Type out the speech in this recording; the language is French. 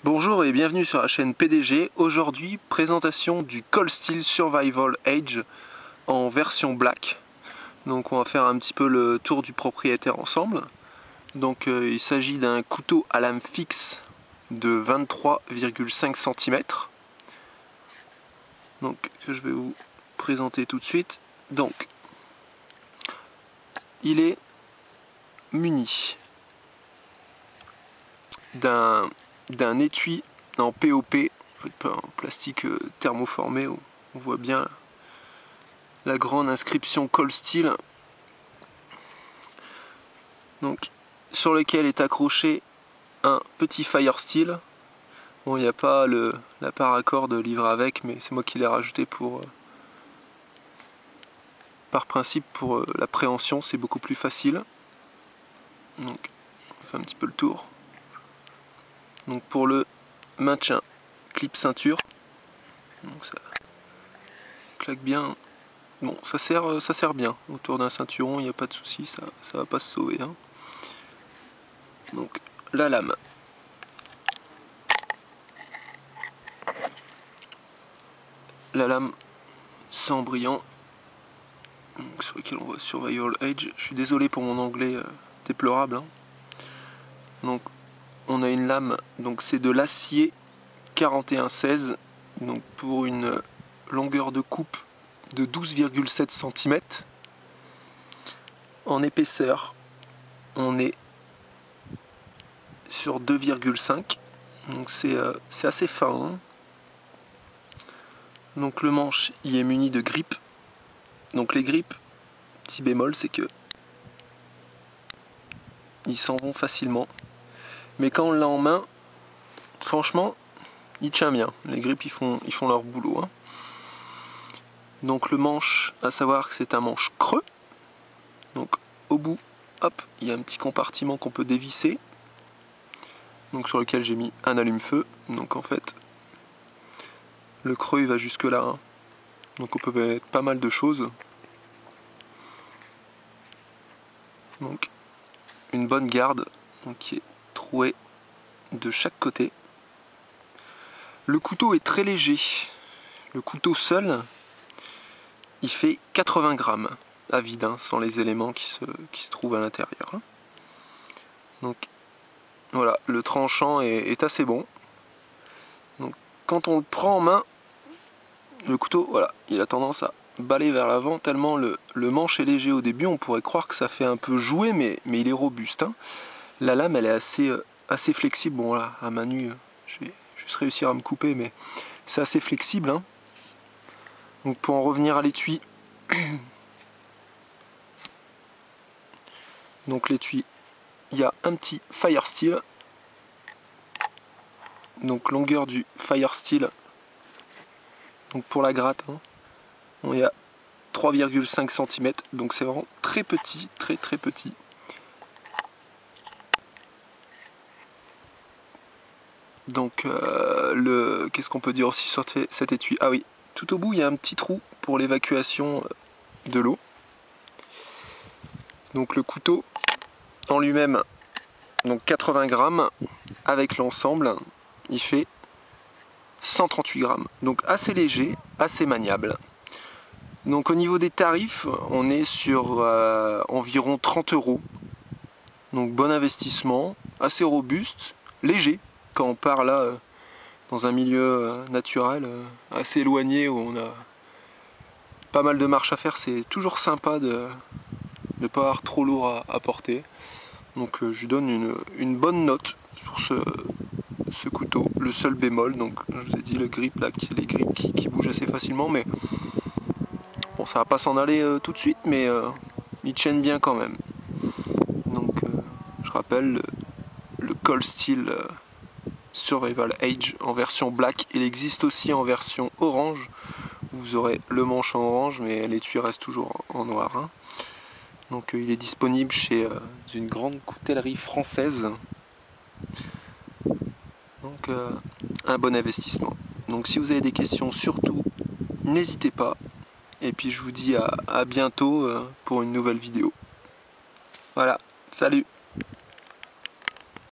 Bonjour et bienvenue sur la chaîne PDG. Aujourd'hui, présentation du Cold Steel Survival Age en version black. Donc on va faire un petit peu le tour du propriétaire ensemble. Donc il s'agit d'un couteau à lame fixe de 23,5 cm. Donc que je vais vous présenter tout de suite. Donc il est muni d'un étui en POP, en fait pas en plastique thermoformé, où on voit bien la grande inscription Cold Steel, donc sur lequel est accroché un petit Fire Steel. Bon, il n'y a pas la paracorde livrée avec, mais c'est moi qui l'ai rajouté pour par principe pour la préhension, c'est beaucoup plus facile. Donc on fait un petit peu le tour. Donc pour le maintien, clip ceinture, donc ça claque bien. Bon, ça sert bien autour d'un ceinturon, il n'y a pas de souci, ça va pas se sauver, hein. Donc la lame, sans brillant, donc, sur lequel on voit Survival Age. Je suis désolé pour mon anglais déplorable, hein. Donc on a une lame, donc c'est de l'acier 4116, donc pour une longueur de coupe de 12,7 cm. En épaisseur, on est sur 2,5, donc c'est assez fin, hein. Donc le manche y est muni de grippes. Donc les grippes, petit bémol, c'est que ils s'en vont facilement. Mais quand on l'a en main, franchement, il tient bien. Les grippes, ils font leur boulot, hein. Donc le manche, à savoir que c'est un manche creux. Donc au bout, hop, il y a un petit compartiment qu'on peut dévisser. Donc sur lequel j'ai mis un allume-feu. Donc en fait, le creux il va jusque là, hein. Donc on peut mettre pas mal de choses. Donc une bonne garde, donc, qui est trouée de chaque côté. Le couteau est très léger. Le couteau seul, il fait 80 grammes à vide, hein, sans les éléments qui se trouvent à l'intérieur, hein. Donc voilà, le tranchant est assez bon. Donc quand on le prend en main, le couteau, voilà, il a tendance à baller vers l'avant tellement le manche est léger au début. On pourrait croire que ça fait un peu jouer, mais il est robuste, hein. La lame, elle est assez flexible. Bon là, à main nue, je vais juste réussir à me couper, mais c'est assez flexible, hein. Donc pour en revenir à l'étui, donc l'étui, il y a un petit Fire Steel. Donc longueur du Fire Steel, donc pour la gratte, hein, il y a 3,5 cm, donc c'est vraiment très petit, très petit. Donc qu'est-ce qu'on peut dire aussi sur cet étui? Ah oui, tout au bout il y a un petit trou pour l'évacuation de l'eau. Donc le couteau en lui-même, donc 80 grammes, avec l'ensemble, il fait 138 grammes. Donc assez léger, assez maniable. Donc au niveau des tarifs, on est sur environ 30 €. Donc bon investissement, assez robuste, léger. Quand on part là dans un milieu naturel assez éloigné où on a pas mal de marches à faire, c'est toujours sympa de ne pas avoir trop lourd à porter. Donc je lui donne une bonne note pour ce couteau. Le seul bémol, donc je vous ai dit le grip là, les grippes qui bougent assez facilement, mais bon, ça va pas s'en aller tout de suite, mais ils tiennent bien quand même. Donc je rappelle le Cold Steel Survival Age en version black. Il existe aussi en version orange. Vous aurez le manche en orange, mais l'étui reste toujours en noir, hein. Donc il est disponible chez une grande coutellerie française. Donc un bon investissement. Donc si vous avez des questions, surtout n'hésitez pas. Et puis je vous dis à bientôt pour une nouvelle vidéo. Voilà, salut!